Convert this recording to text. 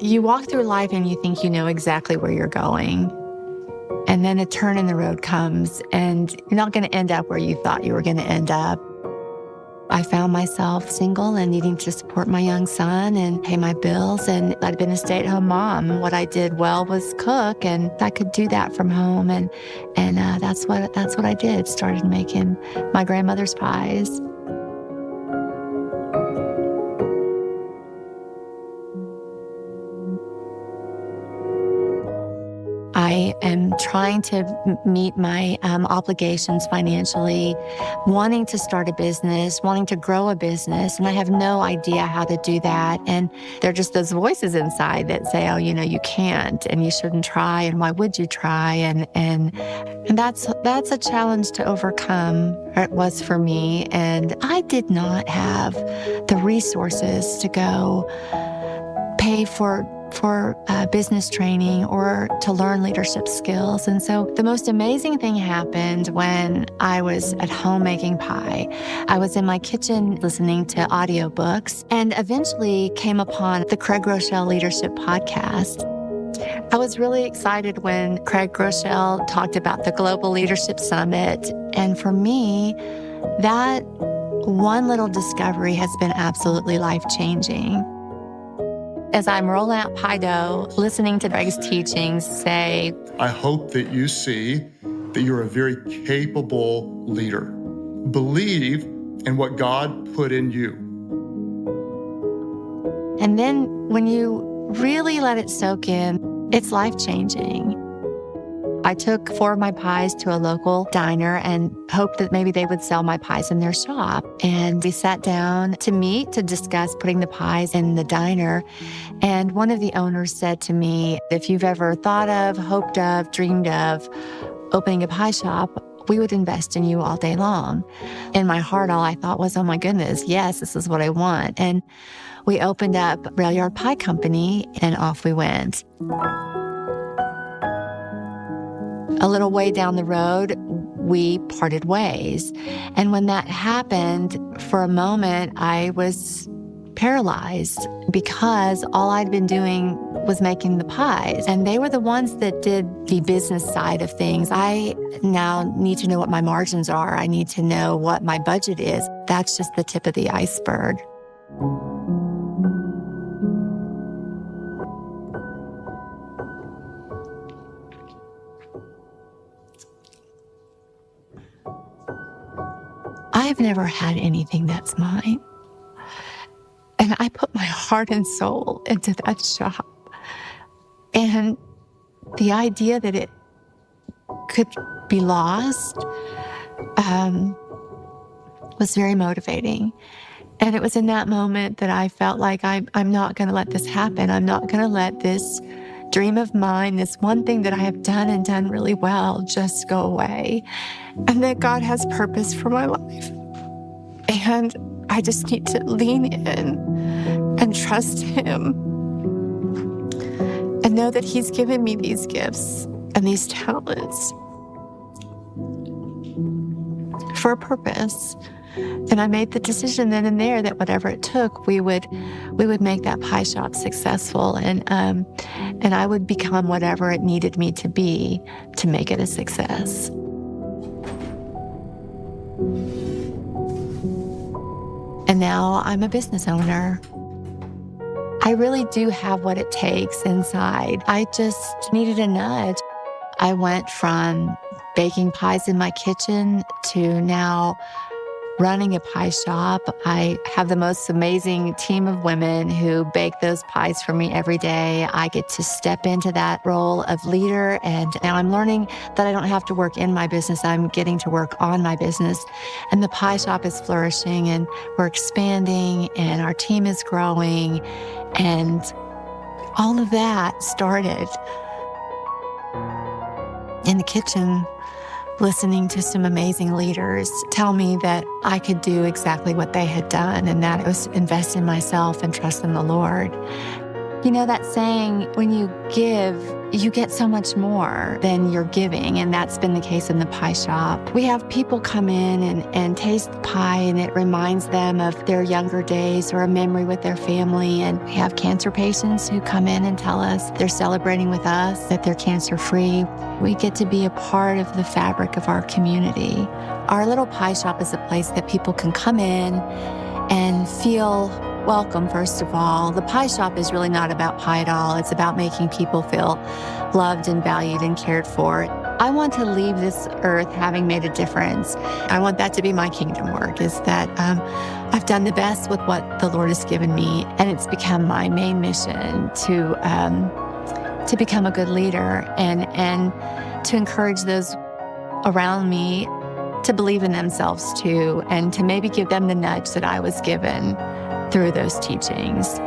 You walk through life and you think you know exactly where you're going. And then a turn in the road comes and you're not going to end up where you thought you were going to end up. I found myself single and needing to support my young son and pay my bills. And I'd been a stay-at-home mom. What I did well was cook, and I could do that from home. And that's what I did. Started making my grandmother's pies. I am trying to meet my obligations financially, wanting to start a business, wanting to grow a business, and I have no idea how to do that. And there are just those voices inside that say, oh, you can't, and you shouldn't try, and why would you try? And that's a challenge to overcome, or it was for me. And I did not have the resources to go pay for business training or to learn leadership skills. And so the most amazing thing happened when I was at home making pie. I was in my kitchen listening to audiobooks and eventually came upon the Craig Groeschel Leadership Podcast. I was really excited when Craig Groeschel talked about the Global Leadership Summit. And for me, that one little discovery has been absolutely life-changing. As I'm rolling out pie dough, listening to Greg's teachings, say, I hope that you see that you're a very capable leader. Believe in what God put in you. And then when you really let it soak in, it's life-changing. I took 4 of my pies to a local diner and hoped that maybe they would sell my pies in their shop. And we sat down to meet to discuss putting the pies in the diner. And one of the owners said to me, if you've ever thought of, hoped of, dreamed of opening a pie shop, we would invest in you all day long. In my heart, all I thought was, oh my goodness, yes, this is what I want. And we opened up Rail Yard Pie Company and off we went. A little way down the road, we parted ways. And when that happened, for a moment, I was paralyzed because all I'd been doing was making the pies. And they were the ones that did the business side of things. I now need to know what my margins are. I need to know what my budget is. That's just the tip of the iceberg. I've never had anything that's mine. And I put my heart and soul into that shop. And the idea that it could be lost was very motivating. And it was in that moment that I felt like I'm not going to let this happen. I'm not going to let this dream of mine, this one thing that I have done and done really well, just go away. And that God has purpose for my life. And I just need to lean in and trust Him and know that He's given me these gifts and these talents for a purpose. And I made the decision then and there that whatever it took, we would make that pie shop successful, and I would become whatever it needed me to be to make it a success. And now I'm a business owner. I really do have what it takes inside. I just needed a nudge. I went from baking pies in my kitchen to now running a pie shop. I have the most amazing team of women who bake those pies for me every day. I get to step into that role of leader, and now I'm learning that I don't have to work in my business. I'm getting to work on my business, and the pie shop is flourishing, and we're expanding, and our team is growing, and all of that started in the kitchen, listening to some amazing leaders tell me that I could do exactly what they had done, and that it was invest in myself and trust in the Lord. You know that saying, when you give, you get so much more than you're giving. And that's been the case in the pie shop. We have people come in and taste the pie, and it reminds them of their younger days or a memory with their family. And we have cancer patients who come in and tell us they're celebrating with us, that they're cancer-free. We get to be a part of the fabric of our community. Our little pie shop is a place that people can come in and feel welcome, first of all. The pie shop is really not about pie at all. It's about making people feel loved and valued and cared for. I want to leave this earth having made a difference. I want that to be my kingdom work, is that I've done the best with what the Lord has given me, and it's become my main mission to become a good leader and to encourage those around me to believe in themselves too, and to maybe give them the nudge that I was given through those teachings.